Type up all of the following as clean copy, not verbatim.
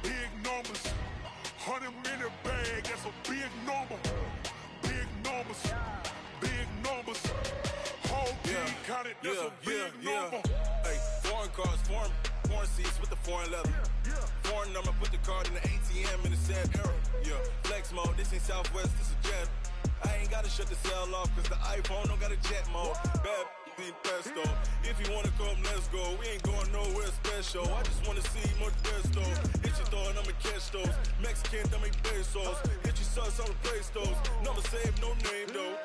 Big numbers, 100 in the bag, that's a big number. Big numbers, big numbers. Whole team counted, that's a big number. Hey, foreign cars, foreign seats with the foreign leather. Foreign number, put the card in the ATM in the sad era. Yeah, flex mode, this ain't Southwest, this a jet. I ain't gotta shut the cell off, cause the iPhone don't got a jet mode. Bad ain't pesto. If you wanna come, let's go. We ain't going nowhere special. I just wanna see more pesto. Hit your thought, I'ma catch those. Mexican, I make pesos. Hit your sus, I'ma place those. Number saved, no name though.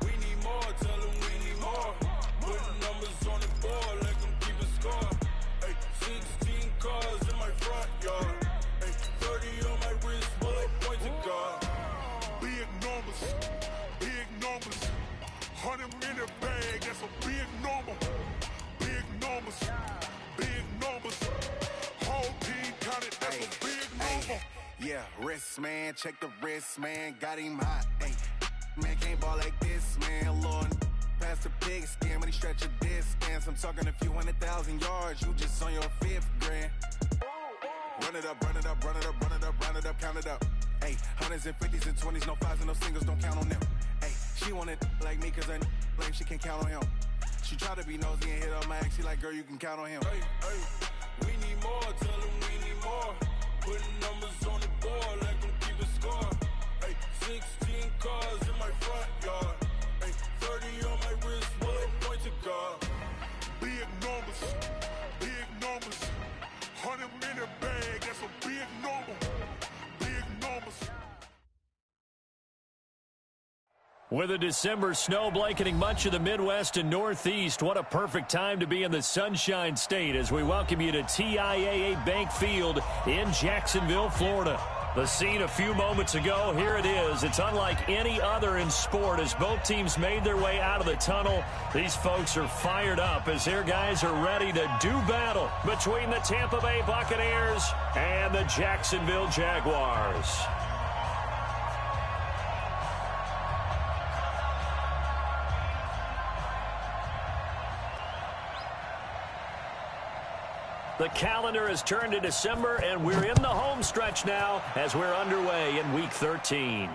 We need more, tell them we need more. Putting numbers on the board, like them keep a score. Hey, 16 cars in my front yard. Hey, 30 on my wrist, while I point to God. Big numbers, big numbers. 100 in the bag, that's a big number. Big numbers, big numbers. Whole team counted, that's a big number. Yeah, wrist man, check the wrist man, got him hot. Ay, man can't ball like this, man. Lord, past the pig skin, but he stretch a distance. I'm talking a few 100,000 yards, you just on your 5th grand. Run it up, run it up, run it up, run it up, run it up, count it up. Ay, 100s and 50s and 20s, no 5s and no singles, don't count on them. Ay, she want it like me, cause I like she can count on him. She try to be nosy and hit on my ex, she like, girl, you can count on him. Hey, hey, we need more, tell them we need more. Putting numbers on the board, like them keep a score. Hey, 16 cars in my front yard. Hey, 30 on my wrist, while I point to God. Big numbers, big numbers. 100 in the bag, that's a big number. Big numbers. With a December snow blanketing much of the Midwest and Northeast, what a perfect time to be in the Sunshine State as we welcome you to TIAA Bank Field in Jacksonville, Florida. The scene a few moments ago, here it is. It's unlike any other in sport as both teams made their way out of the tunnel. These folks are fired up as their guys are ready to do battle between the Tampa Bay Buccaneers and the Jacksonville Jaguars. The calendar has turned to December, and we're in the home stretch now as we're underway in Week 13.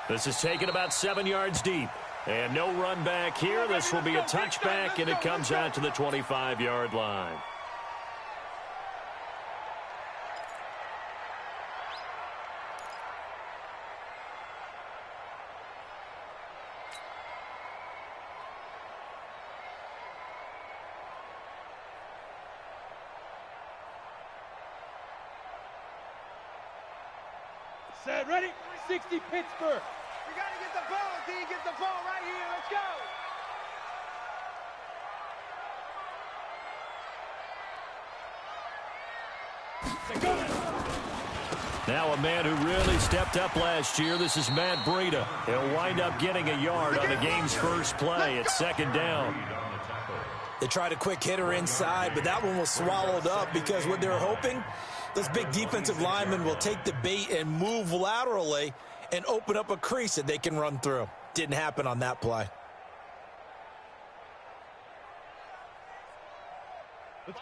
This is taken about 7 yards deep. And no run back here. This will be a touchback, and it comes out to the 25-yard line. Set, ready? 60 Pittsburgh. We got to get the ball, D. Get the ball right here. Let's go. Now a man who really stepped up last year. This is Matt Breida. He'll wind up getting a yard on the game's first play. It's second down. They tried a quick hitter inside, but that one was swallowed up because what they're hoping, those big defensive linemen will take the bait and move laterally and open up a crease that they can run through. Didn't happen on that play.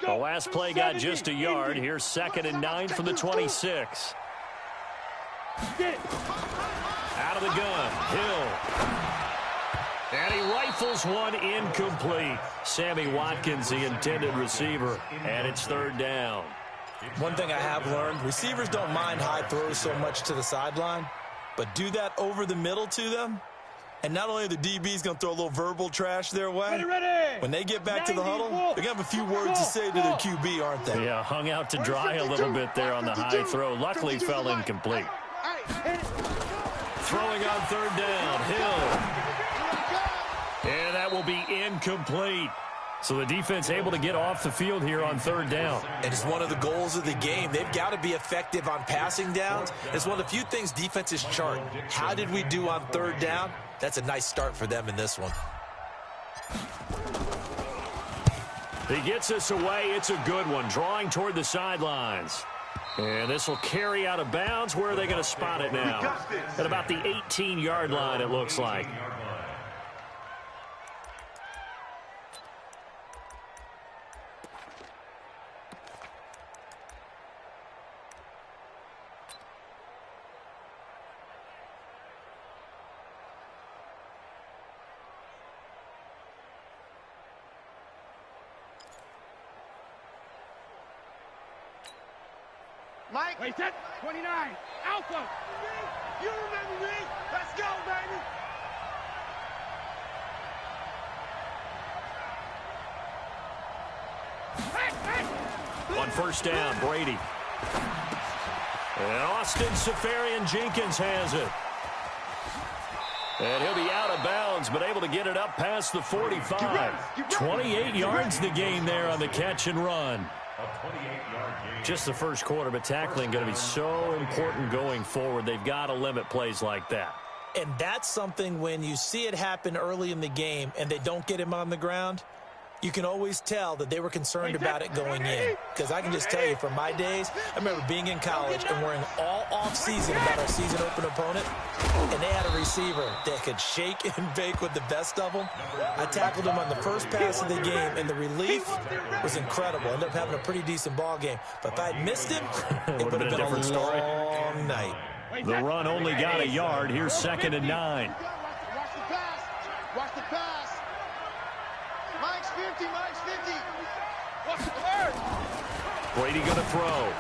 The last play got just a yard. Here's 2nd and 9 from the 26. Out of the gun, Hill. And he rifles one incomplete. Sammy Watkins, the intended receiver, and it's 3rd down. One thing I have learned, receivers don't mind high throws so much to the sideline, but do that over the middle to them, And not only are the DBs going to throw a little verbal trash their way, Ready. when they get back to the huddle, they're going to have a few words to say to their QB, aren't they? Yeah, hung out to dry a little bit there on the high throw. Luckily fell incomplete. Throwing on third down, Hill. And that will be incomplete. So the defense able to get off the field here on third down. And it's one of the goals of the game. They've got to be effective on passing downs. It's one of the few things defenses chart. How did we do on third down? That's a nice start for them in this one. He gets us away. It's a good one. Drawing toward the sidelines. And this will carry out of bounds. Where are they going to spot it now? At about the 18-yard line, it looks like. Mike. Wait, set. 29. Alpha. You remember me. Let's go, baby. On first down, Brady. And Austin Safarian-Jenkins has it. And he'll be out of bounds, but able to get it up past the 45. 28 yards the gain there on the catch and run. Just the first quarter, but tackling going to be so important going forward. They've got to limit plays like that. And that's something when you see it happen early in the game and they don't get him on the ground, you can always tell that they were concerned about it going in. Because I can just tell you from my days, I remember being in college and worrying all off-season about our season open opponent, and they had a receiver that could shake and bake with the best of them. I tackled him on the first pass of the game, and the relief was incredible. Ended up having a pretty decent ball game. But if I'd missed him, it would have been a long night. The run only got a yard. Here's 2nd and 9. Watch the pass. Watch the pass. Mike's 50. Mike's 50. Watch the third. Brady going to throw.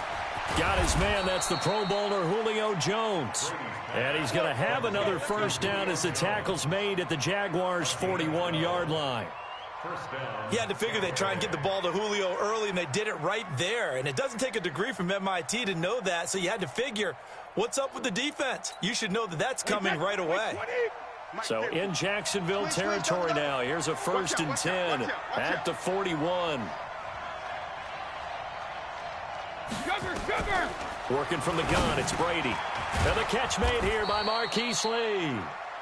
Got his man. That's the Pro Bowler Julio Jones. And he's going to have another first down as the tackle's made at the Jaguars' 41-yard line. He had to figure they'd try and get the ball to Julio early, and they did it right there. And it doesn't take a degree from MIT to know that, so you had to figure, what's up with the defense? You should know that that's coming right away. So in Jacksonville territory now. Here's a 1st and 10 at the 41. Sugar. Working from the gun, it's Brady. And the catch made here by Marquise Lee.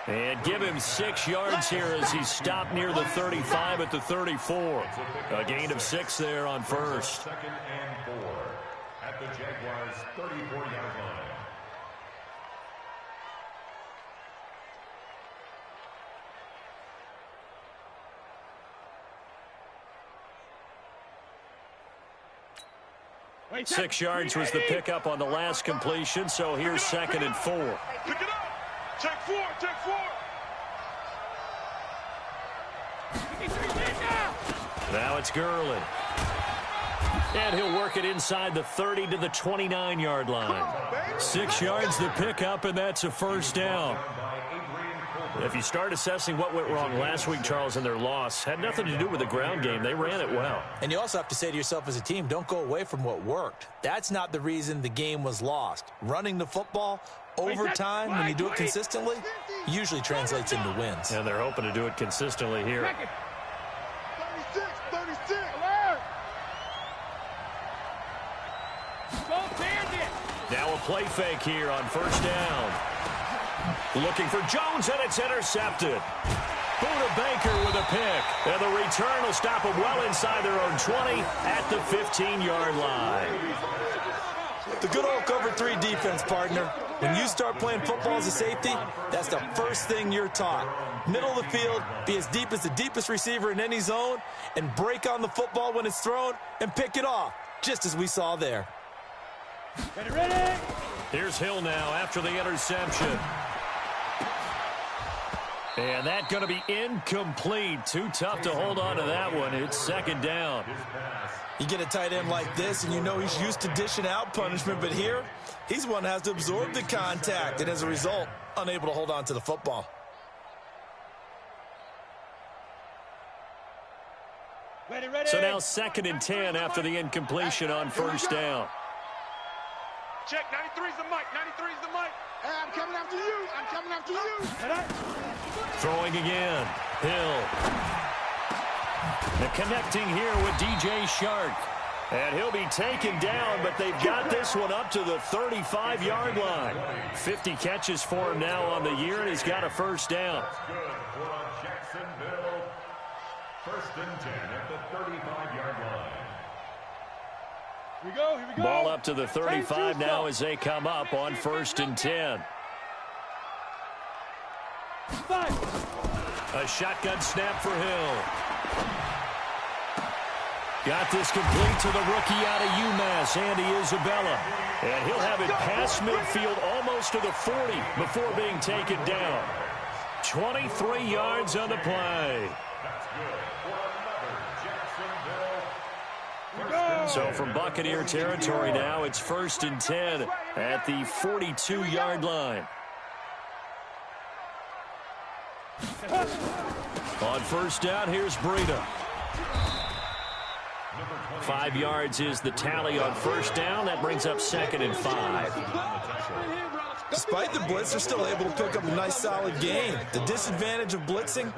And give him 6 yards here as he's stopped near the 35 at the 34. A gain of 6 there on first. 2nd and 4 at the Jaguars' 34-yard line. Wait, 6 yards was the pickup on the last completion, so here's 2nd and 4. Pick it up. Check 4. Check 4. Now it's Gurley. And he'll work it inside the 30 to the 29-yard line. 6 yards the pickup, and that's a first down. If you start assessing what went wrong last week, Charles, in their loss, had nothing to do with the ground game. They ran it well. And you also have to say to yourself as a team, don't go away from what worked. That's not the reason the game was lost. Running the football over time, when you do it consistently, usually translates into wins. And they're hoping to do it consistently here. 36. Now a play fake here on first down. Looking for Jones, and it's intercepted. Buda Baker with a pick. And the return will stop them well inside their own 20 at the 15-yard line. The good old cover 3 defense, partner. When you start playing football as a safety, that's the first thing you're taught. Middle of the field, be as deep as the deepest receiver in any zone, and break on the football when it's thrown and pick it off, just as we saw there. Ready? Here's Hill now after the interception. And that's going to be incomplete. Too tough to hold on to that one. It's 2nd down. You get a tight end like this, and you know he's used to dishing out punishment, but here, he's one that has to absorb the contact, and as a result, unable to hold on to the football. So now 2nd and 10 after the incompletion on first down. Check, 93's the mic, 93's the mic. Hey, I'm coming after you. I'm coming after you. Throwing again. Hill. And connecting here with DJ Shark. And he'll be taken down, but they've got this one up to the 35-yard line. 50 catches for him now on the year, and he's got a first down. That's good for Jacksonville. 1st and 10 at the 35-yard line. Here we go. Ball up to the 35 now as they come up on 1st and 10. A shotgun snap for Hill. Got this complete to the rookie out of UMass, Andy Isabella. And he'll have it past midfield almost to the 40 before being taken down. 23 yards on the play. That's good for another Jacksonville. So from Buccaneer territory now, it's 1st and 10 at the 42-yard line. On first down, here's Breida. 5 yards is the tally on first down. That brings up 2nd and 5. Despite the blitz, they're still able to pick up a nice, solid gain. The disadvantage of blitzing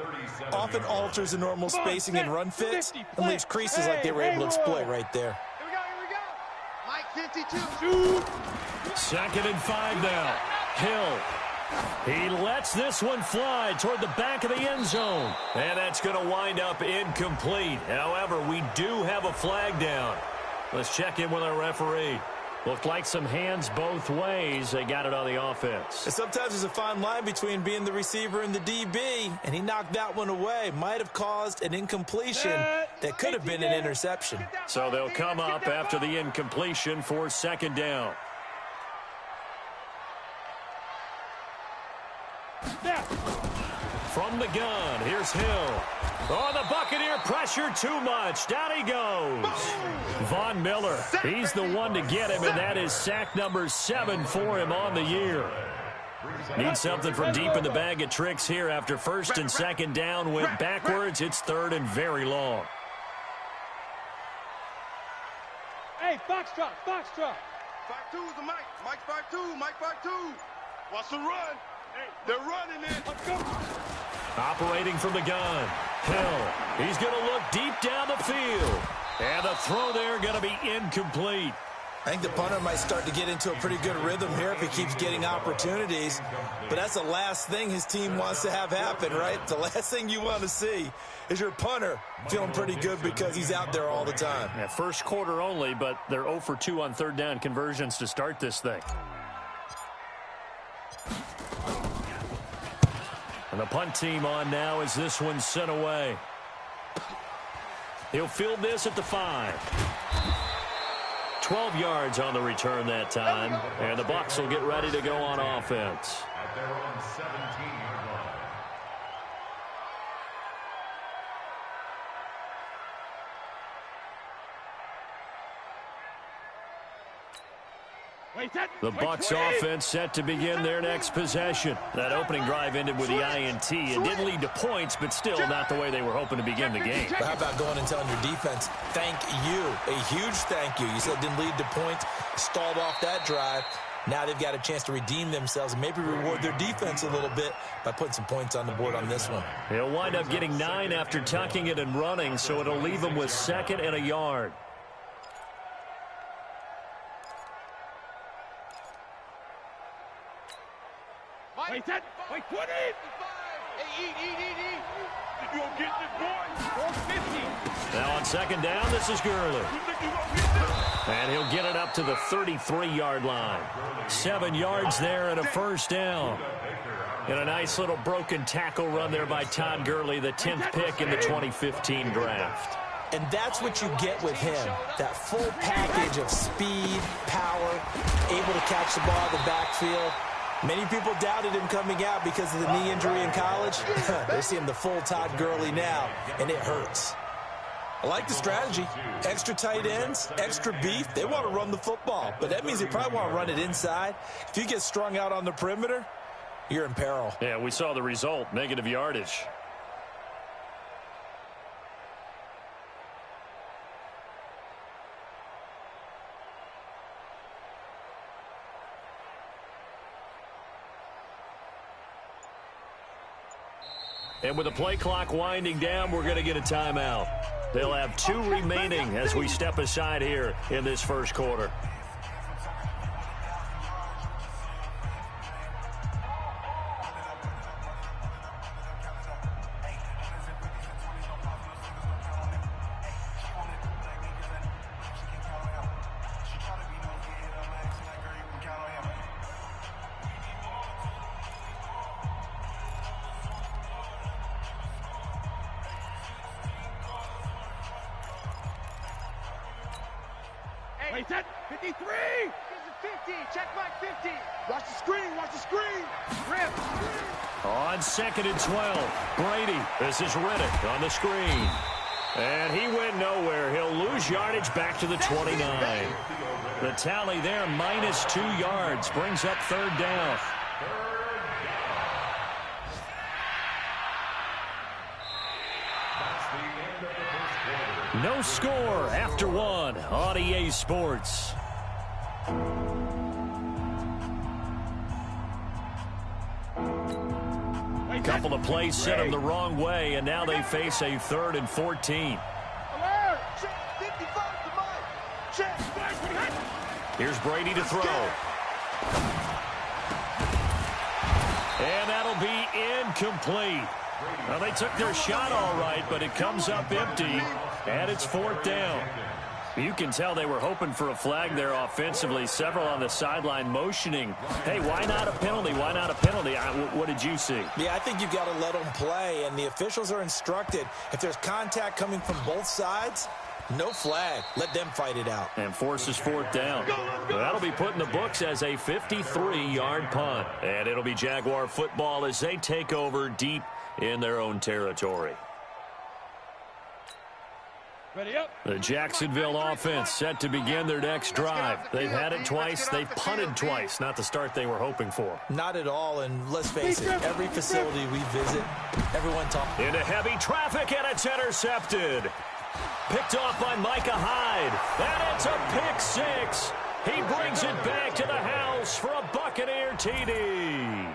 often alters the normal spacing and run fits and leaves creases like they were able to exploit right there. Here we go. Mike 52. 2nd and 5 now. Hill. He lets this one fly toward the back of the end zone. And that's going to wind up incomplete. However, we do have a flag down. Let's check in with our referee. Looked like some hands both ways. They got it on the offense. And sometimes there's a fine line between being the receiver and the DB, and he knocked that one away. Might have caused an incompletion that could have been an interception. So they'll come up after the incompletion for 2nd down. From the gun, here's Hill. Oh, the Buccaneer pressure too much. Down he goes. Von Miller, he's the one to get him, and that is sack number 7 for him on the year. Need something from deep in the bag of tricks here after 1st and 2nd down. Went backwards. It's 3rd and very long. Hey, Foxtrot. 5-2 is the mic. Mike 5-2, Mike 5-2. Watch the run. They're running it. Operating from the gun. Hill, he's going to look deep down the field. And the throw there going to be incomplete. I think the punter might start to get into a pretty good rhythm here if he keeps getting opportunities. But that's the last thing his team wants to have happen, right? The last thing you want to see is your punter feeling pretty good because he's out there all the time. Yeah, first quarter only, but they're 0 for 2 on 3rd down conversions to start this thing. And the punt team on now as this one's sent away. He'll field this at the 5. 12 yards on the return that time. And the Bucs will get ready to go on offense. At their own 17-yard line. The Bucs offense set to begin their next possession. That opening drive ended with the INT. It didn't lead to points, but still not the way they were hoping to begin the game. But how about going and telling your defense, thank you, a huge thank you. You said it didn't lead to points, stalled off that drive. Now they've got a chance to redeem themselves and maybe reward their defense a little bit by putting some points on the board on this one. He'll wind up getting 9 after tucking it and running, so it'll leave him with 2nd and a yard. Wait, put it! Hey, eat. You gonna get this boy? 450. Now on 2nd down, this is Gurley. You think you gonna get this? And he'll get it up to the 33-yard line. 7 yards there and a first down. And a nice little broken tackle run there by Todd Gurley, the 10th pick in the 2015 draft. And that's what you get with him, that full package of speed, power, able to catch the ball in the backfield. Many people doubted him coming out because of the knee injury in college. They're seeing the full Todd Gurley now, and it hurts. I like the strategy. Extra tight ends, extra beef. They want to run the football, but that means they probably want to run it inside. If you get strung out on the perimeter, you're in peril. Yeah, we saw the result, negative yardage. And with the play clock winding down, we're going to get a timeout. They'll have 2 remaining as we step aside here in this first quarter. Wait, set, 53! 50, check back 50. Watch the screen, watch the screen. Rip! On 2nd and 12, Brady. This is Riddick on the screen. And he went nowhere. He'll lose yardage back to the 29. The tally there, minus 2 yards, brings up 3rd down. No score after 1 on EA Sports. Couple of plays sent them the wrong way, and now they face a 3rd and 14. Alert! Check 55 to Mike. Check. Here's Brady to throw. And that'll be incomplete. Well, they took their shot all right, but it comes up empty, and it's 4th down. You can tell they were hoping for a flag there offensively. Several on the sideline motioning, hey, why not a penalty? Why not a penalty? What did you see? Yeah, I think you've got to let them play, and the officials are instructed, if there's contact coming from both sides, no flag. Let them fight it out. And forces 4th down. Well, that'll be put in the books as a 53-yard punt. And it'll be Jaguar football as they take over deep in their own territory. Ready up. The Jacksonville offense set to begin their next drive. They've had it twice. They've punted twice. Not the start they were hoping for. Not at all, and let's face it, every facility we visit, everyone talks. Into heavy traffic, and it's intercepted. Picked off by Micah Hyde. And it's a pick 6. He brings it back to the house for a Buccaneer TD.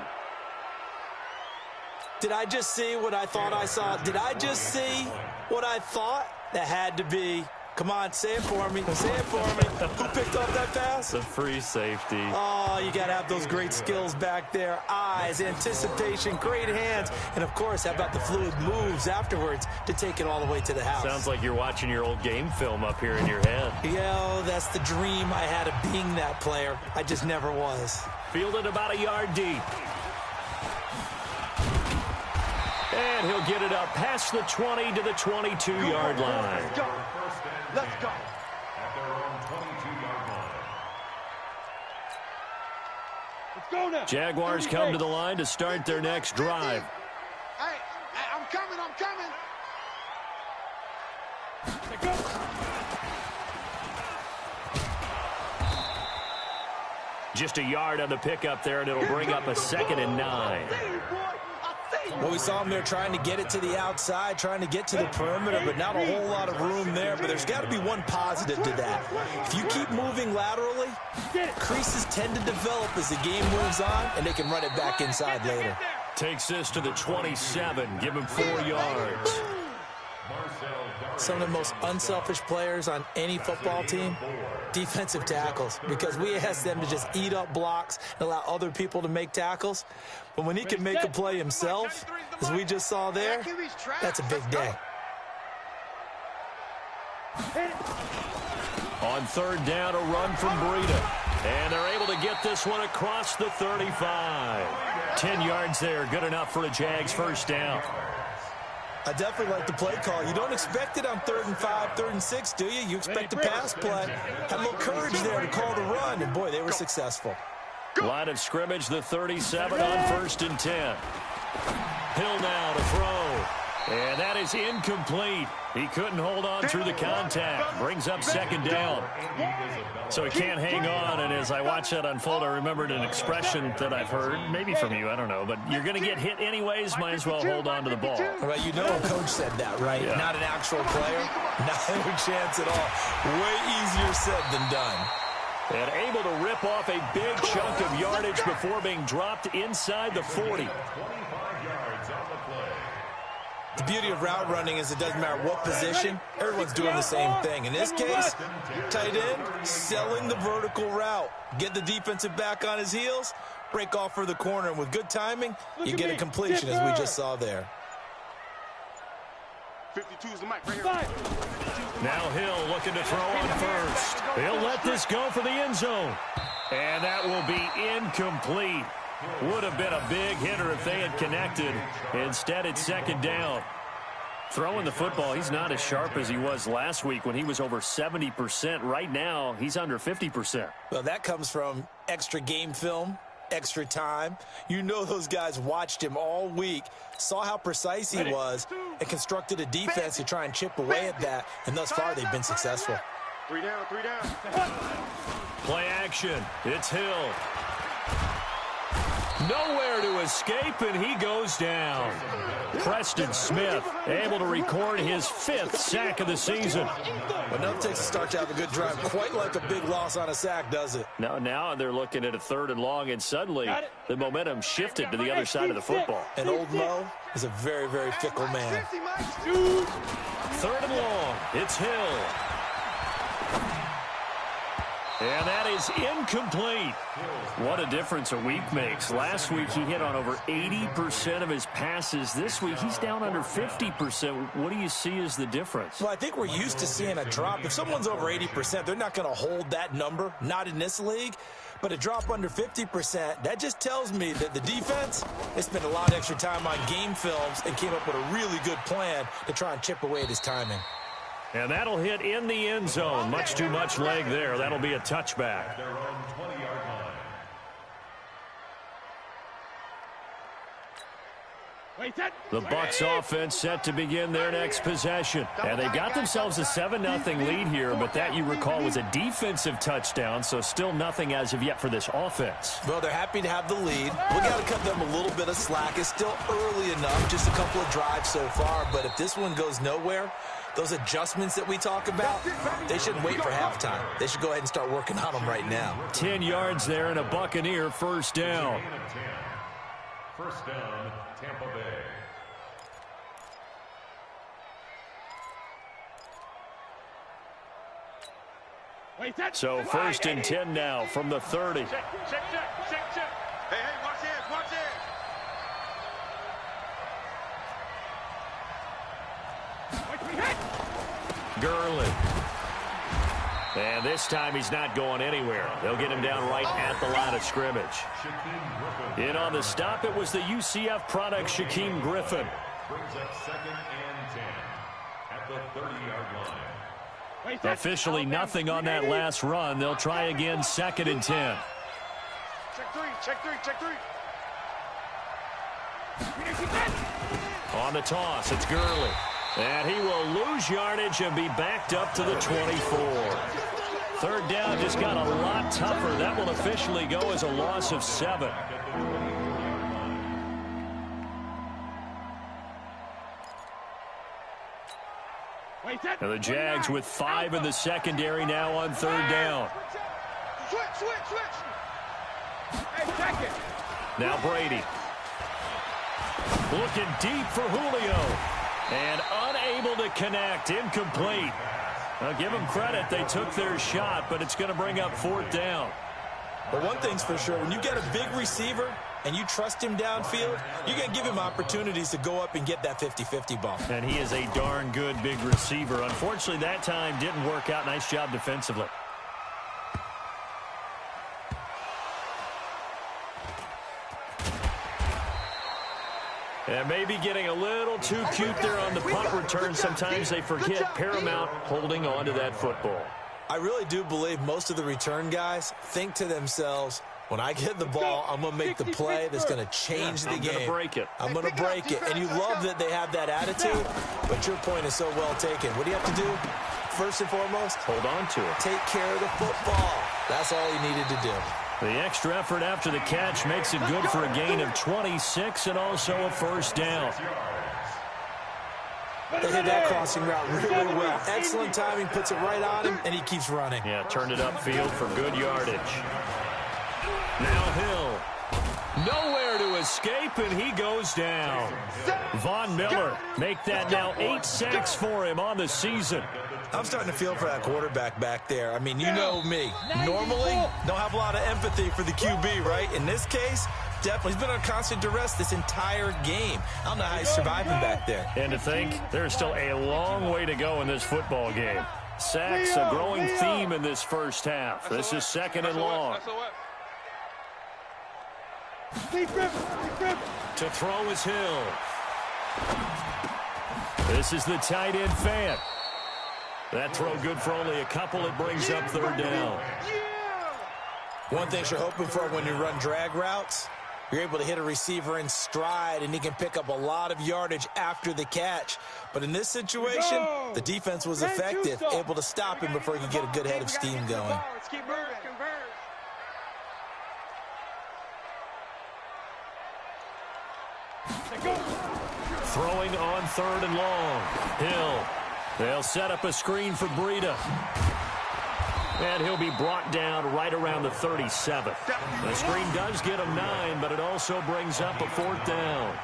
Did I just see what I thought I saw? Did I just see what I thought? That had to be. Come on, say it for me. Say it for me. Who picked up that pass? The free safety. Oh, you got to have those great skills back there. Eyes, anticipation, great hands. And, of course, how about the fluid moves afterwards to take it all the way to the house? Sounds like you're watching your old game film up here in your head. Yeah, that's the dream I had of being that player. I just never was. Fielded about a yard deep. And he'll get it up past the 20 to the 22-yard line. Let's go. Let's go. At their own 22-yard line. Let's go now. Jaguars come to the line to start their next drive. Hey, I'm coming, I'm coming. Let's go. Just a yard on the pickup there, and it'll bring up a 2nd and 9. Well, we saw him there trying to get it to the outside, trying to get to the perimeter, but not a whole lot of room there. But there's got to be one positive to that. If you keep moving laterally, creases tend to develop as the game moves on, and they can run it back inside later. Takes this to the 27, give him 4 yards. Some of the most unselfish players on any football team, defensive tackles, because we ask them to just eat up blocks and allow other people to make tackles. But when he can make a play himself, as we just saw there, that's a big day. On 3rd down, a run from Breida. And they're able to get this one across the 35. 10 yards there, good enough for a Jags 1st down. I definitely like the play call. You don't expect it on 3rd and 5, 3rd and 6, do you? You expect a pass play. Had a little courage there to call the run, and boy, they were successful. Line of scrimmage, the 37 on 1st and 10. Hill now to throw. And that is incomplete. He couldn't hold on through the contact. Brings up 2nd down. So he can't hang on, and as I watch that unfold, I remembered an expression that I've heard, maybe from you, I don't know, but you're going to get hit anyways, might as well hold on to the ball. Right, you know a coach said that, right? Yeah. Not an actual player. Not a chance at all. Way easier said than done. And able to rip off a big chunk of yardage before being dropped inside the 40. 25 yards on the play. The beauty of route running is it doesn't matter what position, everyone's doing the same thing. In this case, tight end, selling the vertical route. Get the defensive back on his heels, break off for the corner, and with good timing, you get a completion as we just saw there. 52 is the mic right here. Now Hill looking to throw on first. He'll let this go for the end zone. And that will be incomplete. Would have been a big hitter if they had connected. Instead, it's second down. Throwing the football, he's not as sharp as he was last week when he was over 70%. Right now, he's under 50%. Well, that comes from extra game film, extra time. You know those guys watched him all week, saw how precise he was, and constructed a defense to try and chip away at that. And thus far, they've been successful. 3 down, 3 down. Play action. It's Hill. Nowhere to escape, and he goes down. Preston Smith able to record his 5th sack of the season. But nothing takes a start to have a good drive quite like a big loss on a sack, does it? Now they're looking at a 3rd and long, and suddenly the momentum shifted to the other side of the football. And old Mo is a very, very fickle man. 3rd and long. It's Hill. And that is incomplete. What a difference a week makes. Last week, he hit on over 80% of his passes. This week, he's down under 50%. What do you see as the difference? Well, I think we're used to seeing a drop. If someone's over 80%, they're not going to hold that number, not in this league. But a drop under 50%, that just tells me that the defense, they spent a lot of extra time on game films and came up with a really good plan to try and chip away at his timing. And that'll hit in the end zone. Much too much leg there. That'll be a touchback. Their own 20-yard line. The Bucs offense set to begin their next possession. And they've got themselves a 7-0 lead here, but that, you recall, was a defensive touchdown, so still nothing as of yet for this offense. Well, they're happy to have the lead. We got to cut them a little bit of slack. It's still early enough, just a couple of drives so far, but if this one goes nowhere, those adjustments that we talk about, they shouldn't wait for halftime. They should go ahead and start working on them right now. 10 yards there and a Buccaneer first down. First down, Tampa Bay. So 1st and 10 now from the 30. Check. Hey, watch this, watch this. Gurley. And this time he's not going anywhere. They'll get him down right at the line of scrimmage. In on the stop, it was the UCF product, Shaquem Griffin. Brings up 2nd and 10 at the 30-yard line. Officially nothing on that last run. They'll try again 2nd and 10. Check three. On the toss, it's Gurley. And he will lose yardage and be backed up to the 24. 3rd down just got a lot tougher. That will officially go as a loss of 7. And the Jags with 5 in the secondary now on 3rd down. Switch. Hey, check it. Now Brady. Looking deep for Julio. And unable to connect. Incomplete. Now give them credit. They took their shot, but it's going to bring up 4th down. But one thing's for sure, when you get a big receiver and you trust him downfield, you're going to give him opportunities to go up and get that 50-50 ball. And he is a darn good big receiver. Unfortunately, that time didn't work out. Nice job defensively. And maybe getting a little too cute there on the punt return. Sometimes they forget paramount holding on to that football. I really do believe most of the return guys think to themselves, when I get the ball, I'm going to make the play that's going to change the game. I'm going to break it. I'm going to break it. And you love that they have that attitude, but your point is so well taken. What do you have to do? First and foremost, hold on to it. Take care of the football. That's all he needed to do. The extra effort after the catch makes it good for a gain of 26 and also a 1st down. They hit that crossing route really well. Excellent timing, puts it right on him, and he keeps running. Yeah, turned it upfield for good yardage. Now Hill. Nowhere to escape, and he goes down. Von Miller make that now 8 sacks for him on the season. I'm starting to feel for that quarterback back there. I mean, you know me. Normally, don't have a lot of empathy for the QB, right? In this case, definitely. He's been on constant duress this entire game. I don't know how he's surviving back there. And to think, there's still a long way to go in this football game. Sacks, a growing theme in this first half. This is second and long. To throw is Hill. This is the tight end Fant. That throw good for only a couple. It brings up third down. One thing you're hoping for when you run drag routes, you're able to hit a receiver in stride, and he can pick up a lot of yardage after the catch. But in this situation, the defense was effective, able to stop him before he could get a good head of steam going. Let's keep moving. Throwing on third and long. Hill. They'll set up a screen for Breida. And he'll be brought down right around the 37. The screen does get him 9, but it also brings up a fourth down.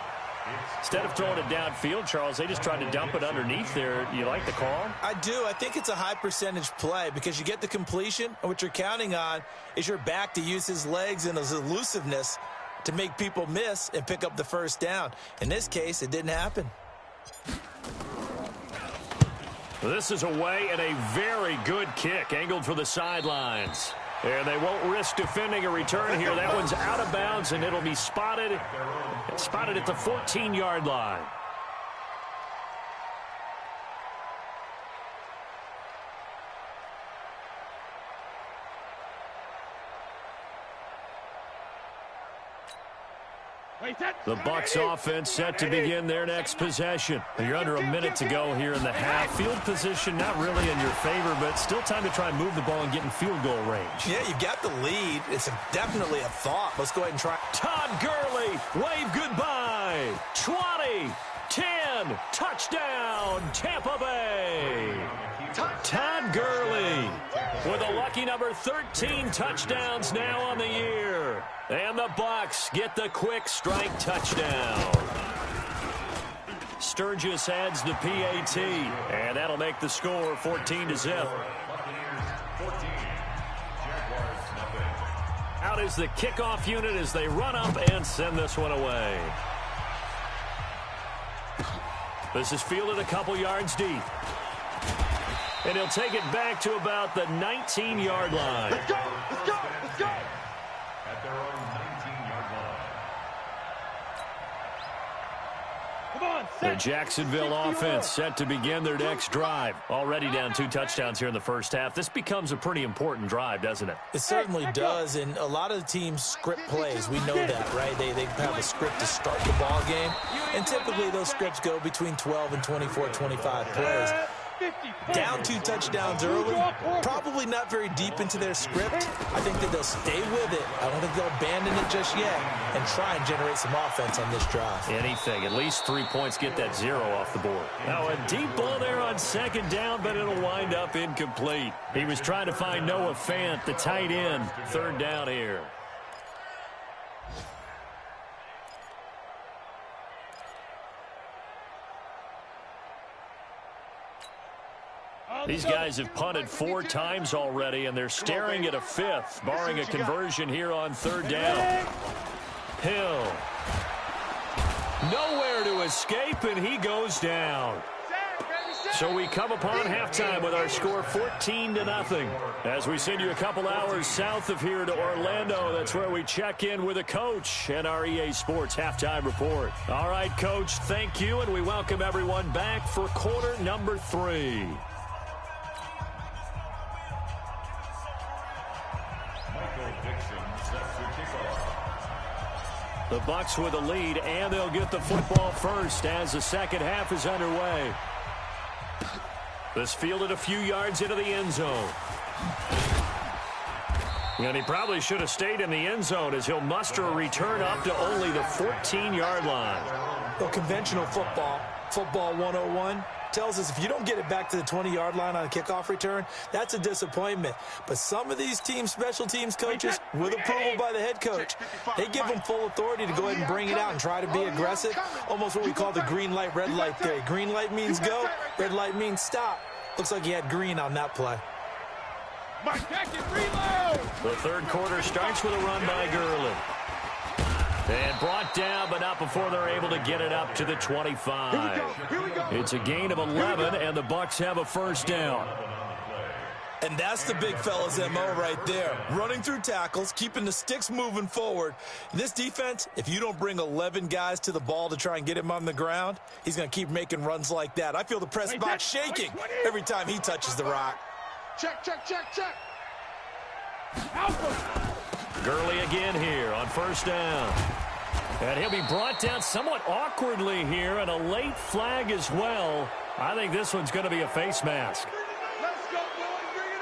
Instead of throwing it downfield, Charles, they just tried to dump it underneath there. You like the call? I do. I think it's a high percentage play because you get the completion, and what you're counting on is your back to use his legs and his elusiveness to make people miss and pick up the first down. In this case, it didn't happen. This is away and a very good kick angled for the sidelines. And they won't risk defending a return here. That one's out of bounds, and it'll be spotted at the 14-yard line. The Bucs offense set to begin their next possession. You're under a minute to go here in the half. Field position not really in your favor, but still time to try and move the ball and get in field goal range. Yeah, you've got the lead. It's definitely a thought. Let's go ahead and try. Todd Gurley, wave goodbye. 20, 10, touchdown, Tampa Bay. Todd Gurley with a lucky number 13 touchdowns now on the year. And the Bucs get the quick strike touchdown. Sturgis adds the PAT, and that'll make the score 14-0. Out is the kickoff unit as they run up and send this one away. This is fielded a couple yards deep. And he'll take it back to about the 19-yard line. Let's go! Let's go! Let's go! At their own 19-yard line. Come on, The Jacksonville offense set to begin their next drive. Already down 2 touchdowns here in the first half. This becomes a pretty important drive, doesn't it? It certainly does, and a lot of the teams script plays. We know that, right? They have a script to start the ball game, and typically those scripts go between 12 and 24, 25 plays. Down 2 touchdowns early, probably not very deep into their script. I think that they'll stay with it. I don't think they'll abandon it just yet and try and generate some offense on this drive. Anything. At least 3 points, get that 0 off the board. Now a deep ball there on second down, but it'll wind up incomplete. He was trying to find Noah Fant, the tight end. Third down here. These guys have punted 4 times already, and they're staring at a 5th, barring a conversion here on third down. Hill. Nowhere to escape, and he goes down. So we come upon halftime with our score 14-0. As we send you a couple hours south of here to Orlando, that's where we check in with a coach and our EA Sports halftime report. All right, Coach, thank you, and we welcome everyone back for quarter number 3. The Bucs with a lead, and they'll get the football first as the second half is underway. This fielded a few yards into the end zone. And he probably should have stayed in the end zone as he'll muster a return up to only the 14-yard line. Well, conventional football 101, tells us if you don't get it back to the 20-yard line on a kickoff return, that's a disappointment. But some of these special teams coaches, with approval by the head coach, they give them full authority to go ahead and bring it out and try to be aggressive, almost what we call the green light, red light theory. Green light means go, red light means stop. Looks like he had green on that play. The third quarter starts with a run by Gurley. And brought down, but not before they're able to get it up to the 25. Here we go. It's a gain of 11, and the Bucs have a first down. And that's the big fella's MO right there. Running through tackles, keeping the sticks moving forward. This defense, if you don't bring 11 guys to the ball to try and get him on the ground, he's going to keep making runs like that. I feel the press box shaking every time he touches the rock. Check, check, check, check. Gurley again here on first down. And he'll be brought down somewhat awkwardly here, and a late flag as well. I think this one's going to be a face mask. Let's go, boys. Bring it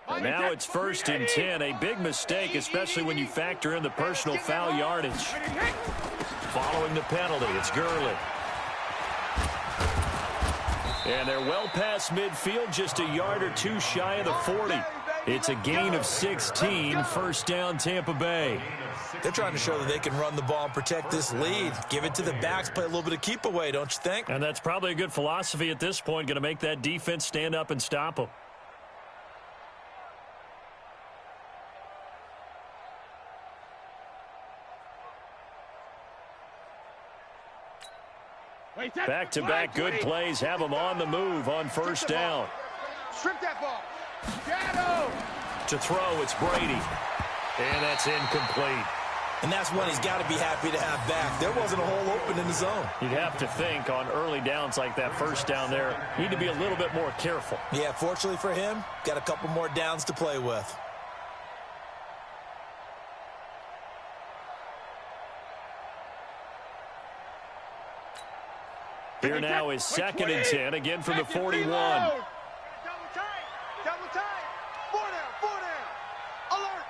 on. Now it's 1st and 10. A big mistake, especially when you factor in the personal foul yardage. Following the penalty, it's Gurley. And they're well past midfield, just a yard or two shy of the 40. It's a gain of 16, first down Tampa Bay. They're trying to show that they can run the ball and protect this lead. Give it to the backs, play a little bit of keep away, don't you think? And that's probably a good philosophy at this point, going to make that defense stand up and stop them. Back-to-back good plays have them on the move on first down. Strip that ball. Shadow. To throw, it's Brady. And that's incomplete. And that's one he's got to be happy to have back. There wasn't a hole open in the zone. You'd have to think on early downs like that first down there, need to be a little bit more careful. Yeah, fortunately for him, got a couple more downs to play with. Here now is 2nd and 10, again from the 41. Double time. Double time. 4 down. Alert.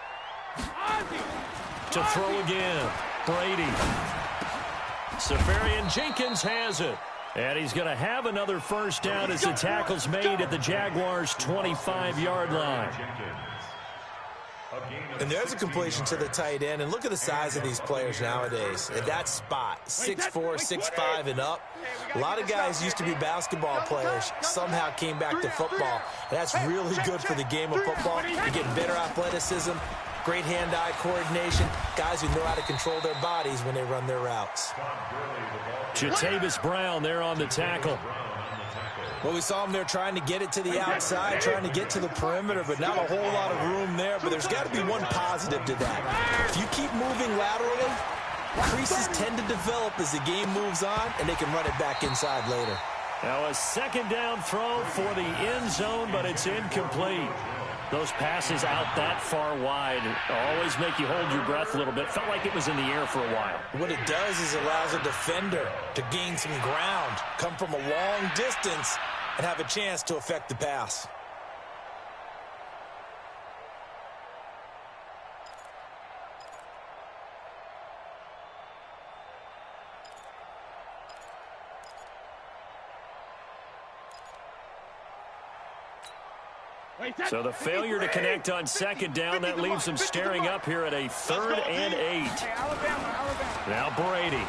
To throw again, Brady. Safarian Jenkins has it. And he's going to have another first down as the tackle's made at the Jaguars' 25-yard line. And there's a completion to the tight end. And look at the size of these players nowadays. At that spot, 6'4", 6'5", and up. A lot of guys used to be basketball players, somehow came back to football. That's really good for the game of football. You're getting better athleticism, great hand-eye coordination, guys who know how to control their bodies when they run their routes. Jatavis Brown there on the tackle. Well, we saw him there trying to get it to the outside, trying to get to the perimeter, but not a whole lot of room there. But there's got to be one positive to that. If you keep moving laterally, creases tend to develop as the game moves on, and they can run it back inside later. Now a second down throw for the end zone, but it's incomplete. Those passes out that far wide always make you hold your breath a little bit. Felt like it was in the air for a while. What it does is allows a defender to gain some ground, come from a long distance, and have a chance to affect the pass. So the failure to connect on second down, that leaves them staring up here at a 3rd and 8. Now Brady.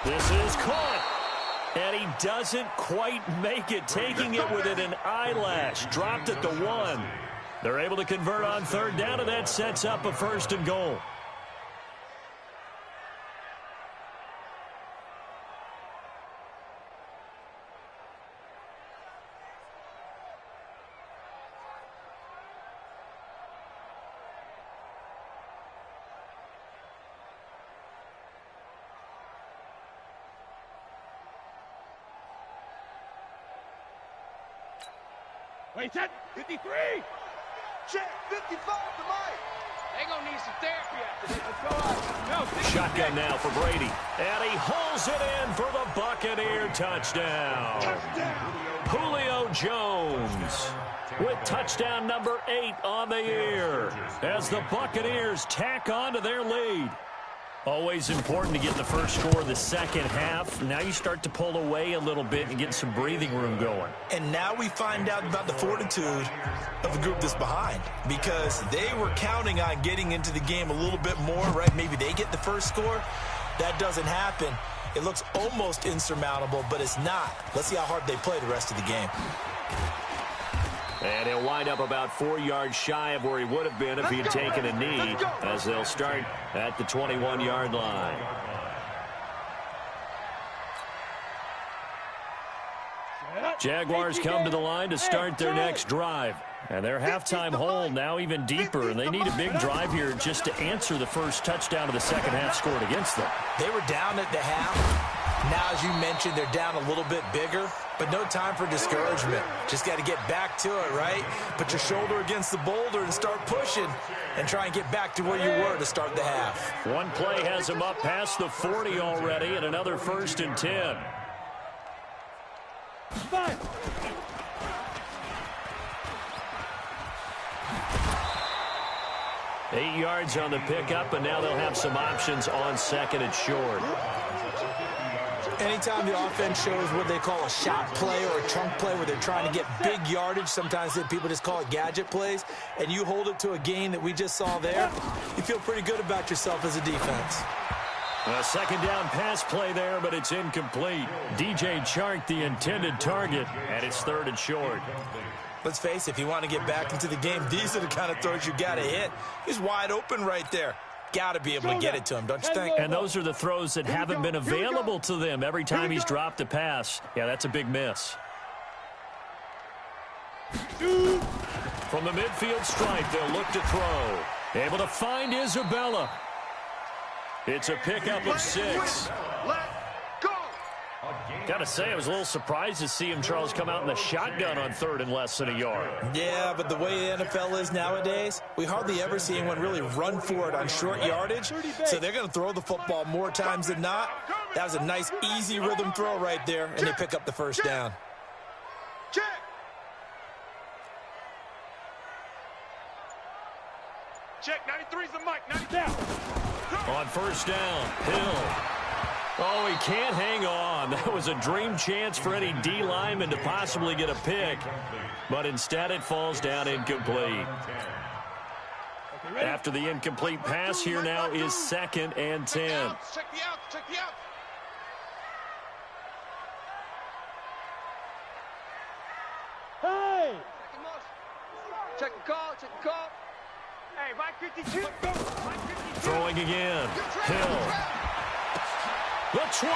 This is caught. And he doesn't quite make it, taking it within an eyelash. Dropped at the 1. They're able to convert on 3rd down, and that sets up a 1st and goal. Wait, set. 53. Check. 55 to Mike. They gonna need some therapy after this. Let's go. Shotgun now for Brady. And he hauls it in for the Buccaneer touchdown. Julio Jones with touchdown number 8 on the year as the Buccaneers tack on to their lead. Always important to get the first score of the second half. Now you start to pull away a little bit and get some breathing room going. And now we find out about the fortitude of the group that's behind, because they were counting on getting into the game a little bit more, right? Maybe they get the first score. That doesn't happen. It looks almost insurmountable, but it's not. Let's see how hard they play the rest of the game. And he'll wind up about 4 yards shy of where he would have been if he had taken a knee, as they'll start at the 21-yard line. Jaguars come to the line to start their next drive. And their halftime hole now even deeper, and they need a big drive here just to answer the first touchdown of the second half scored against them. They were down at the half. Now, as you mentioned, they're down a little bit bigger, but no time for discouragement. Just got to get back to it, right? Put your shoulder against the boulder and start pushing and try and get back to where you were to start the half. One play has them up past the 40 already, and another 1st and 10. 8 yards on the pickup, and now they'll have some options on second and short. Anytime the offense shows what they call a shot play or a chunk play where they're trying to get big yardage, sometimes people just call it gadget plays, and you hold it to a gain that we just saw there, you feel pretty good about yourself as a defense. A second down pass play there, but it's incomplete. DJ Chark, the intended target, and it's 3rd and short. Let's face it, if you want to get back into the game, these are the kind of throws you got to hit. He's wide open right there. Got to be able to get it to him, don't you think? And those are the throws that haven't been available to them every time he's dropped a pass. Yeah, that's a big miss. From the midfield stripe, they'll look to throw. Able to find Isabella. It's a pickup of 6. Got to say, I was a little surprised to see him, Charles, come out in the shotgun on 3rd and less than a yard. Yeah, but the way the NFL is nowadays, we hardly ever see anyone really run for it on short yardage. So they're going to throw the football more times than not. That was a nice, easy rhythm throw right there, and they pick up the first down. Check, 93's the mic, 90 down. On first down, Hill. Oh, he can't hang on. That was a dream chance for any D lineman to possibly get a pick. But instead it falls down incomplete. After the incomplete pass, here now is 2nd and 10. Check the outs, check the outs. Hey! Check the call, check the call. Hey, Mike 52. Mike 52. Throwing again. Hill. The 20.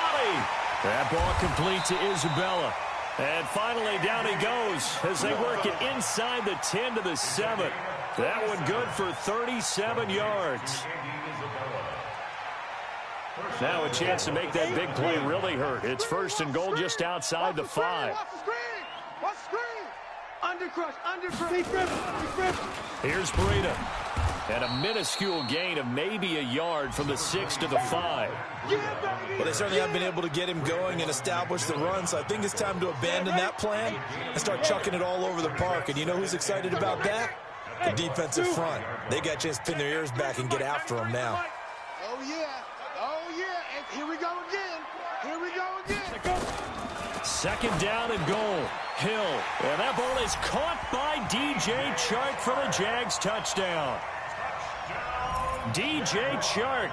That ball complete to Isabella. And finally down he goes as they work it inside the 10 to the 7. That one good for 37 yards. Now a chance to make that big play really hurt. It's 1st and goal just outside the 5. What's screen? Undercrush. Here's Breida. And a minuscule gain of maybe a yard from the 6 to the 5. Well, they certainly have been able to get him going and establish the run, so I think it's time to abandon that plan and start chucking it all over the park. And you know who's excited about that? The defensive front. They got a chance to pin their ears back and get after him now. Oh, yeah. And here we go again. 2nd down and goal. Hill. And that ball is caught by DJ Chark for the Jags touchdown. DJ Chark,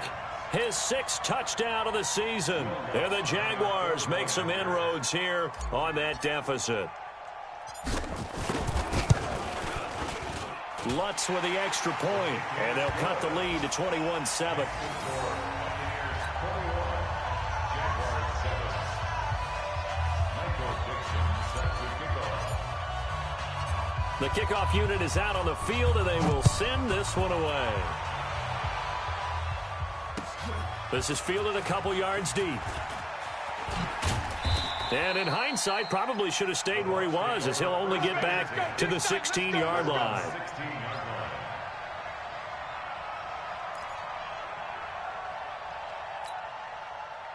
his 6th touchdown of the season. And the Jaguars make some inroads here on that deficit. Lutz with the extra point, and they'll cut the lead to 21-7. The kickoff unit is out on the field, and they will send this one away. This is fielded a couple yards deep. And in hindsight, probably should have stayed where he was, as he'll only get back to the 16-yard line.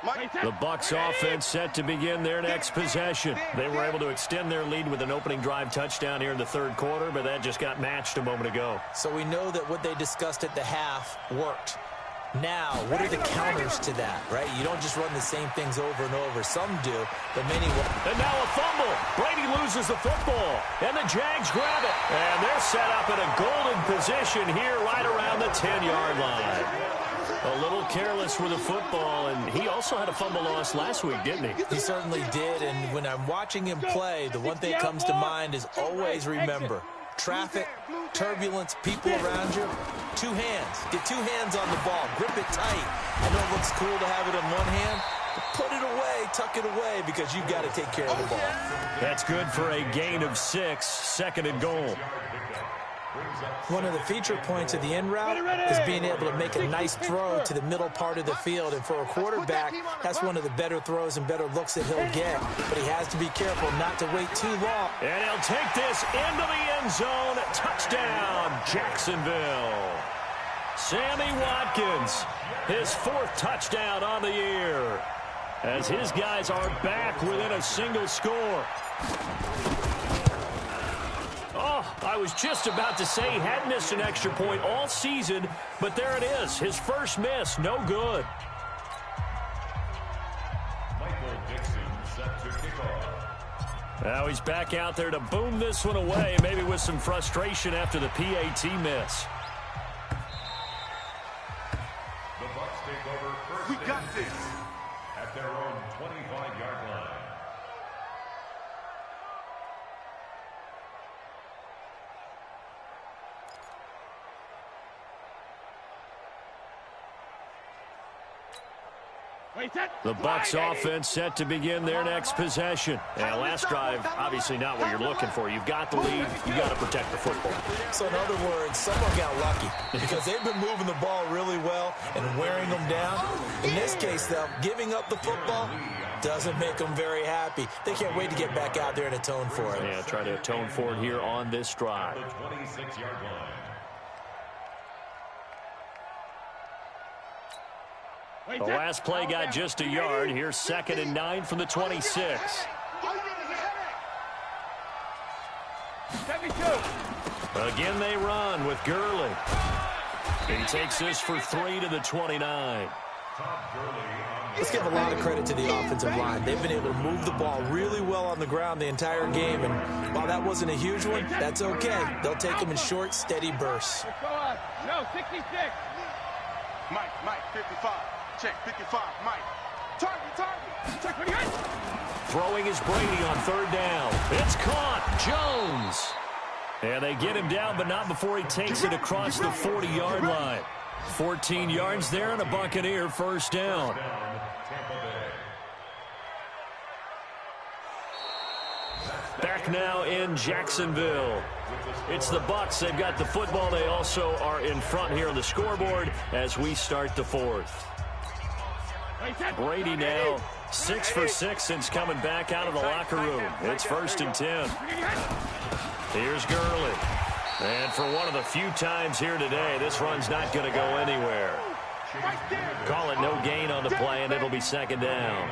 The Bucs offense set to begin their next possession. They were able to extend their lead with an opening drive touchdown here in the third quarter, but that just got matched a moment ago. So we know that what they discussed at the half worked. Now, what are the counters to that, right? You don't just run the same things over and over. Some do, but many won't. And now a fumble. Brady loses the football, and the Jags grab it. And they're set up in a golden position here right around the 10-yard line. A little careless with the football, and he also had a fumble loss last week, didn't he? He certainly did, and when I'm watching him play, the one thing that comes to mind is always remember, traffic, turbulence, people around you, two hands. Get two hands on the ball. Grip it tight. I know it looks cool to have it in one hand, but put it away, tuck it away, because you've got to take care of the ball. That's good for a gain of 6, second and goal. One of the feature points of the in route is being able to make a nice throw to the middle part of the field. And for a quarterback, that's one of the better throws and better looks that he'll get. But he has to be careful not to wait too long. And he'll take this into the end zone. Touchdown, Jacksonville. Sammy Watkins, his 4th touchdown on the year, as his guys are back within a single score. Oh, I was just about to say he had missed an extra point all season, but there it is. His first miss, no good. Michael Dixon set to kick off. Now he's back out there to boom this one away, maybe with some frustration after the PAT miss. The Bucs take over first. We got this. At their own 25-yard line. The Bucs offense set to begin their next possession. And last drive, obviously not what you're looking for. You've got the lead. You've got to protect the football. So in other words, someone got lucky because they've been moving the ball really well and wearing them down. In this case, though, giving up the football doesn't make them very happy. They can't wait to get back out there and atone for it. Yeah, try to atone for it here on this drive. The 26-yard line. The last play got just a yard. Here's 2nd and 9 from the 26. Again, they run with Gurley. He takes this for 3 to the 29. Let's give a lot of credit to the offensive line. They've been able to move the ball really well on the ground the entire game. And while that wasn't a huge one, that's okay. They'll take them in short, steady bursts. No, 66. Mike, 55. Check, 55, Mike. Target. Check what he got. Throwing is Brady on 3rd down. It's caught. Jones. And they get him down, but not before he takes it across the 40-yard line. 14 yards there and a Buccaneer first down. Back now in Jacksonville. It's the Bucs. They've got the football. They also are in front here on the scoreboard as we start the 4th. Brady now 6 for 6 since coming back out of the locker room. It's 1st and 10. Here's Gurley. And for one of the few times here today, this run's not going to go anywhere. Call it no gain on the play, and it'll be 2nd down.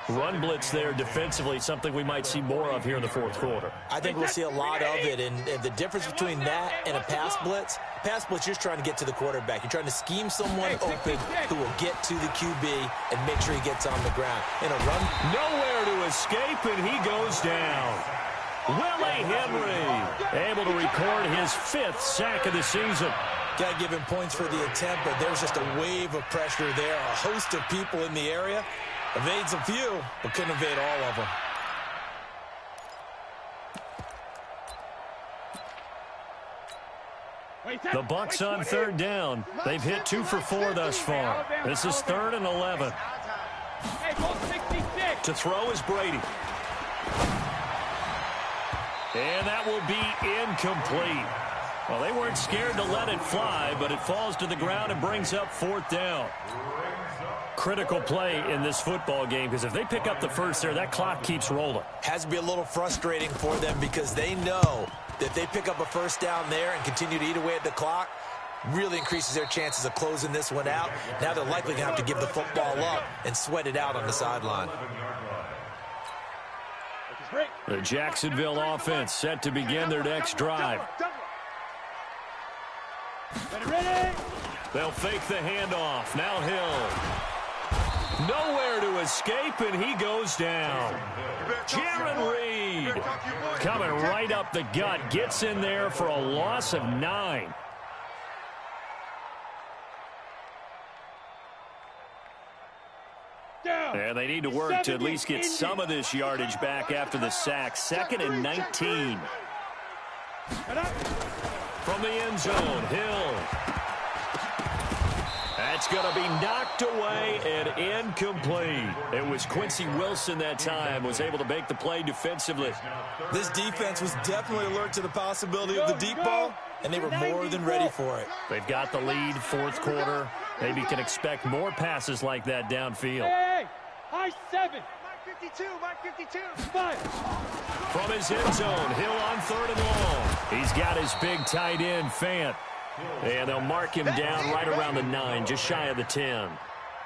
Run blitz there defensively, something we might see more of here in the 4th quarter. I think we'll see a lot of it, and the difference between that and a pass blitz, you're just trying to get to the quarterback. You're trying to scheme someone open who will get to the QB and make sure he gets on the ground. In a run, nowhere to escape, and he goes down. Willie Henry able to record his 5th sack of the season. Got to give him points for the attempt, but there's just a wave of pressure there. A host of people in the area. Evades a few, but couldn't evade all of them. The Bucs on 3rd down. They've hit 2 for 4 thus far. This is 3rd and 11. To throw is Brady. And that will be incomplete. Well, they weren't scared to let it fly, but it falls to the ground and brings up 4th down. Critical play in this football game, because if they pick up the first there, that clock keeps rolling. Has to be a little frustrating for them because they know that if they pick up a first down there and continue to eat away at the clock, really increases their chances of closing this one out. Now they're likely going to have to give the football up and sweat it out on the sideline. The Jacksonville offense set to begin their next drive. Ready. They'll fake the handoff. Now Hill. Nowhere to escape, and he goes down. Jaron Reed coming right up the gut. Gets in there for a loss of 9. And they need to work to at least get some of this yardage back after the sack. 2nd and 19. From the end zone, Hill. That's going to be knocked away and incomplete. It was Quincy Wilson that time, was able to make the play defensively. This defense was definitely alert to the possibility of the deep ball, and they were more than ready for it. They've got the lead, 4th quarter. Maybe can expect more passes like that downfield. Hey, high 7. Mike 52, Mike 52. 5. From his end zone, Hill on 3rd and long. He's got his big tight end, Fant. And they'll mark him down right around the 9, just shy of the 10.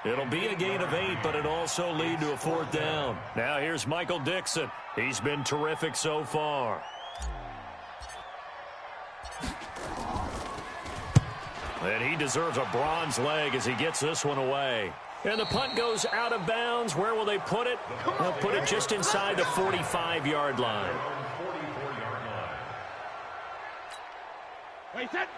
It'll be a gain of 8, but it'll also lead to a 4th down. Now here's Michael Dixon. He's been terrific so far. And he deserves a bronze leg as he gets this one away. And the punt goes out of bounds. Where will they put it? They'll put it just inside the 45-yard line.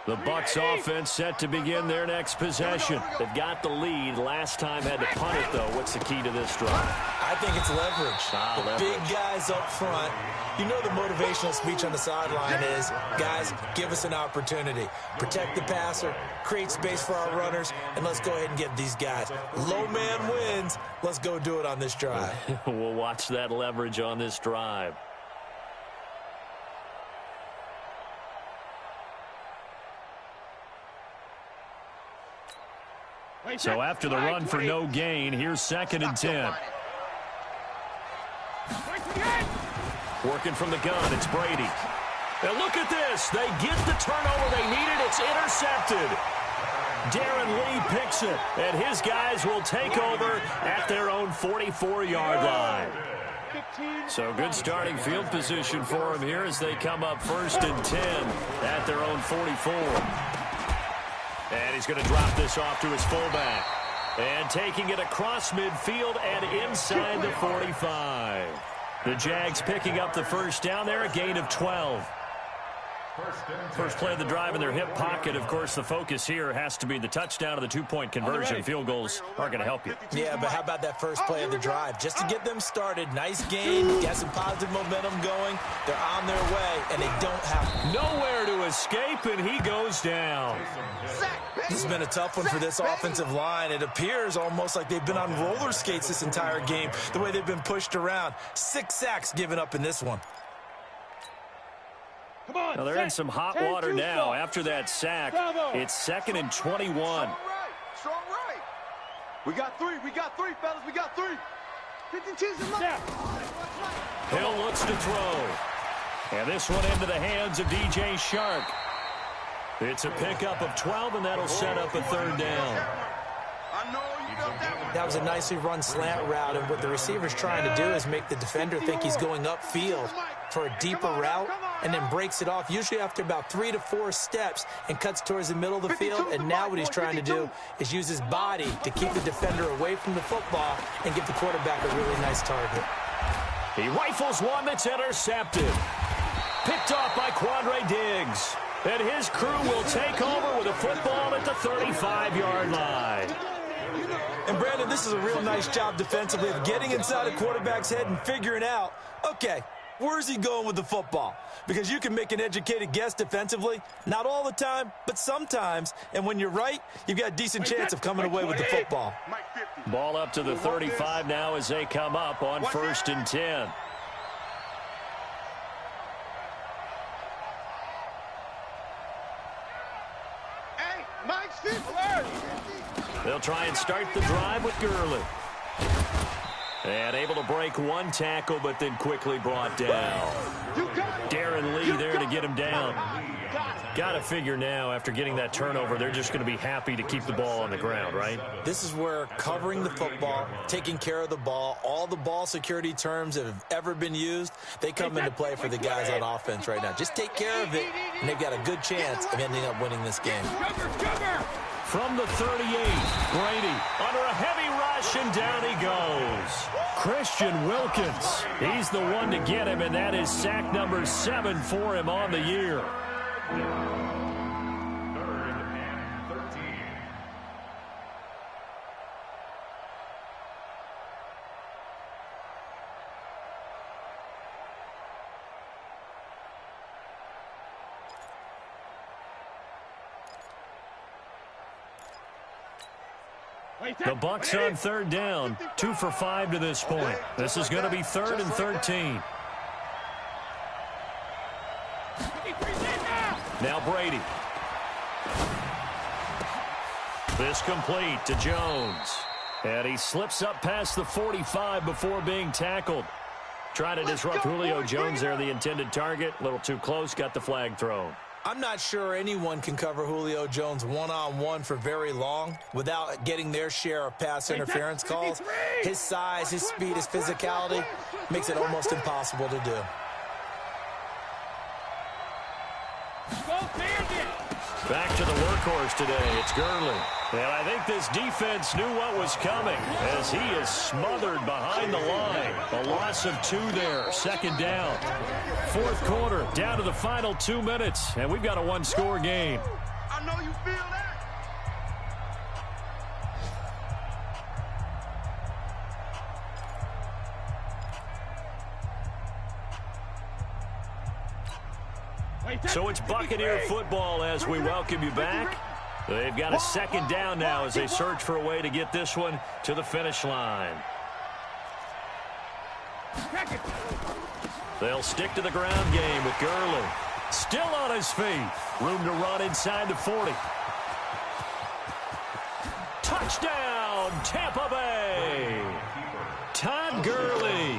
The Bucs offense set to begin their next possession. They've got the lead. Last time had to punt it, though. What's the key to this drive? I think it's leverage. The Leverage. big guys up front. You know the motivational speech on the sideline is, guys, give us an opportunity. Protect the passer, create space for our runners, and let's go ahead and get these guys. Low man wins. Let's go do it on this drive. We'll watch that leverage on this drive. So after the run for no gain, here's 2nd and 10. Working from the gun, it's Brady. Now look at this. They get the turnover they needed. It's intercepted. Darren Lee picks it, and his guys will take over at their own 44-yard line. So good starting field position for them here as they come up 1st and 10 at their own 44. And he's going to drop this off to his fullback. And taking it across midfield and inside the 45. The Jags picking up the 1st down there, a gain of 12. First play of the drive in their hip pocket. Of course, the focus here has to be the touchdown of the 2-point conversion. Field goals aren't going to help you. Yeah, but how about that first play of the drive? Just to get them started. Nice gain. Got some positive momentum going. They're on their way, and they don't have nowhere to escape, and he goes down. This has been a tough one for this offensive line. It appears almost like they've been on roller skates this entire game, the way they've been pushed around. 6 sacks given up in this one. Now they're in some hot water now. After that sack, it's 2nd and 21. Strong right. We got 3, fellas. We got 3. 52's in Hill looks to throw. And this one into the hands of DJ Shark. It's a pickup of 12, and that'll set up a 3rd down. That was a nicely run slant route, and what the receiver's trying to do is make the defender think he's going upfield for a deeper route, and then breaks it off, usually after about 3 to 4 steps, and cuts towards the middle of the field. And now what he's trying to do is use his body to keep the defender away from the football and give the quarterback a really nice target. He rifles one that's intercepted. Picked off by Quandre Diggs. And his crew will take over with a football at the 35-yard line. And, Brandon, this is a real nice job defensively of getting inside a quarterback's head and figuring out, okay, where's he going with the football? Because you can make an educated guess defensively, not all the time, but sometimes. And when you're right, you've got a decent chance of coming away with the football. Ball up to the 35 now as they come up on 1st and 10. Hey, Mike's 50. They'll try and start the drive with Gurley. And able to break one tackle, but then quickly brought down. Darren Lee there to get him down. Got to figure now, after getting that turnover, they're just going to be happy to keep the ball on the ground, right? This is where covering the football, taking care of the ball, all the ball security terms that have ever been used, they come into play for the guys on offense right now. Just take care of it, and they've got a good chance of ending up winning this game. From the 38, Brady under a heavy rush, and down he goes. Christian Wilkins, he's the one to get him, and that is sack number 7 for him on the year. 3rd and 13. The Bucs on 3rd down, 2 for 5 to this point. This is going to be 3rd and 13. Now Brady. This complete to Jones. And he slips up past the 45 before being tackled. Trying to disrupt Julio Jones there, the intended target. A little too close, got the flag thrown. I'm not sure anyone can cover Julio Jones one-on-one for very long without getting their share of pass interference calls. His size, his speed, his physicality makes it almost impossible to do. Back to the workhorse today. It's Gurley. And I think this defense knew what was coming as he is smothered behind the line. A loss of 2 there. 2nd down. 4th quarter, down to the final 2 minutes. And we've got a 1-score game. I know you feel that. So it's Buccaneer football as we welcome you back. They've got a 2nd down now as they search for a way to get this one to the finish line. They'll stick to the ground game with Gurley. Still on his feet. Room to run inside the 40. Touchdown, Tampa Bay. Todd Gurley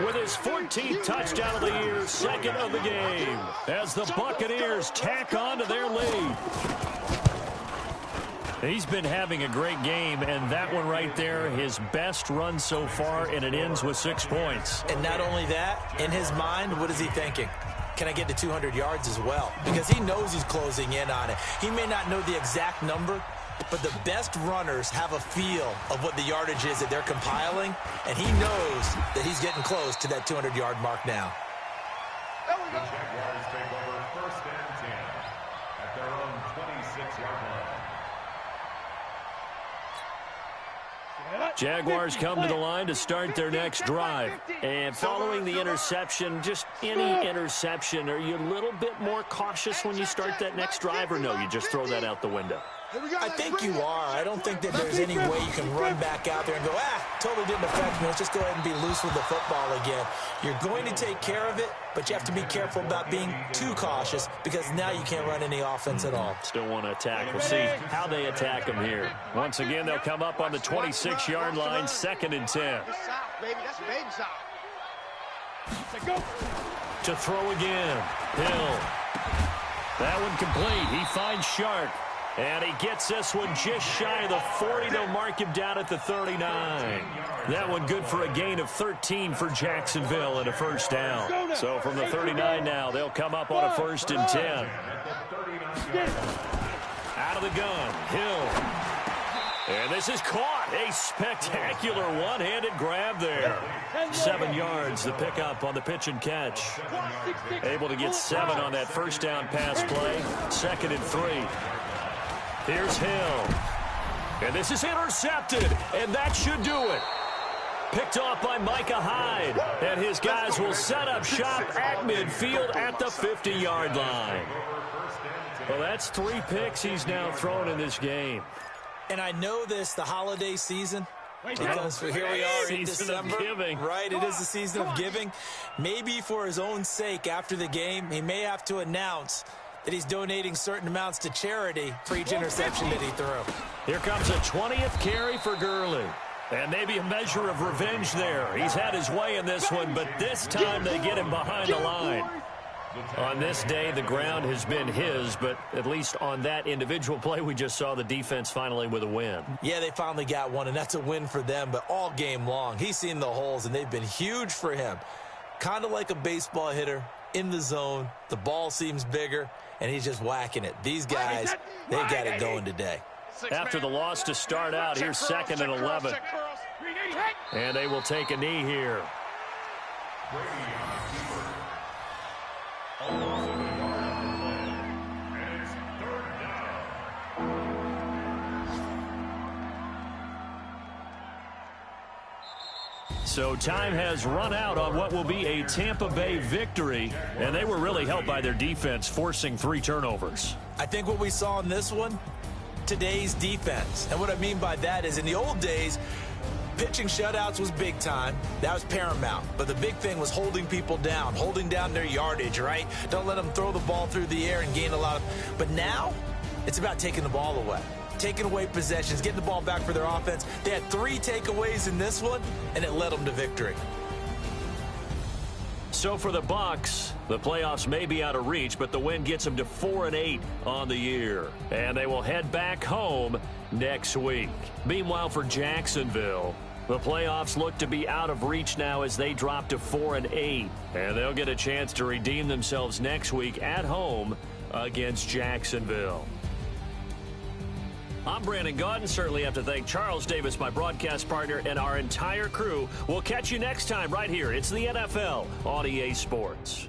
with his 14th touchdown of the year, 2nd of the game, as the Buccaneers tack on to their lead. He's been having a great game, and that one right there, his best run so far, and it ends with 6 points. And not only that, in his mind, what is he thinking? Can I get to 200 yards as well? Because he knows he's closing in on it. He may not know the exact number, but the best runners have a feel of what the yardage is that they're compiling, and he knows that he's getting close to that 200-yard mark now. The Jaguars take over 1st and 10 at their own 26-yard line. Jaguars come to the line to start their next drive. And following the interception, just any interception, are you a little bit more cautious when you start that next drive, or no, you just throw that out the window? I think you are. I don't think that there's any way you can run back out there and go, totally didn't affect me. Let's just go ahead and be loose with the football again. You're going to take care of it, but you have to be careful about being too cautious because now you can't run any offense at all. Still want to attack. We'll see how they attack them here. Once again, they'll come up on the 26-yard line, 2nd and 10. That's baby side. To throw again. Hill. That one complete. He finds Shark. And he gets this one just shy of the 40. They'll mark him down at the 39. That one good for a gain of 13 for Jacksonville and a 1st down. So from the 39 now, they'll come up on a 1st and 10. Out of the gun, Hill. And this is caught. A spectacular one-handed grab there. 7 yards, the pickup on the pitch and catch. Able to get 7 on that 1st down pass play. 2nd and 3. Here's Hill. And this is intercepted. And that should do it. Picked off by Micah Hyde. And his guys will set up shop at midfield at the 50-yard line. Well, that's 3 picks he's now thrown in this game. And I know this, the holiday season, because here we are in December. Right, it is the season of giving. Maybe for his own sake after the game, he may have to announce that he's donating certain amounts to charity for each interception that he threw. Here comes a 20th carry for Gurley. And maybe a measure of revenge there. He's had his way in this one, but this time they get him behind the line. On this day, the ground has been his, but at least on that individual play, we just saw the defense finally with a win. Yeah, they finally got one, and that's a win for them, but all game long, he's seen the holes, and they've been huge for him. Kind of like a baseball hitter in the zone. The ball seems bigger, and he's just whacking it. These guys, they got it going today. After the loss to start out, here's 2nd and 11. And they will take a knee here. So time has run out on what will be a Tampa Bay victory, and they were really helped by their defense forcing 3 turnovers. I think what we saw in this one, today's defense. And what I mean by that is in the old days, pitching shutouts was big time. That was paramount. But the big thing was holding people down, holding down their yardage, right? Don't let them throw the ball through the air and gain a lot of... But now, it's about taking the ball away. Taking away possessions, getting the ball back for their offense. They had 3 takeaways in this one, and it led them to victory. So for the Bucs, the playoffs may be out of reach, but the win gets them to 4-8 on the year. And they will head back home next week. Meanwhile, for Jacksonville, the playoffs look to be out of reach now as they drop to 4-8. And they'll get a chance to redeem themselves next week at home against Jacksonville. I'm Brandon Gaudin. Certainly have to thank Charles Davis, my broadcast partner, and our entire crew. We'll catch you next time right here. It's the NFL on EA Sports.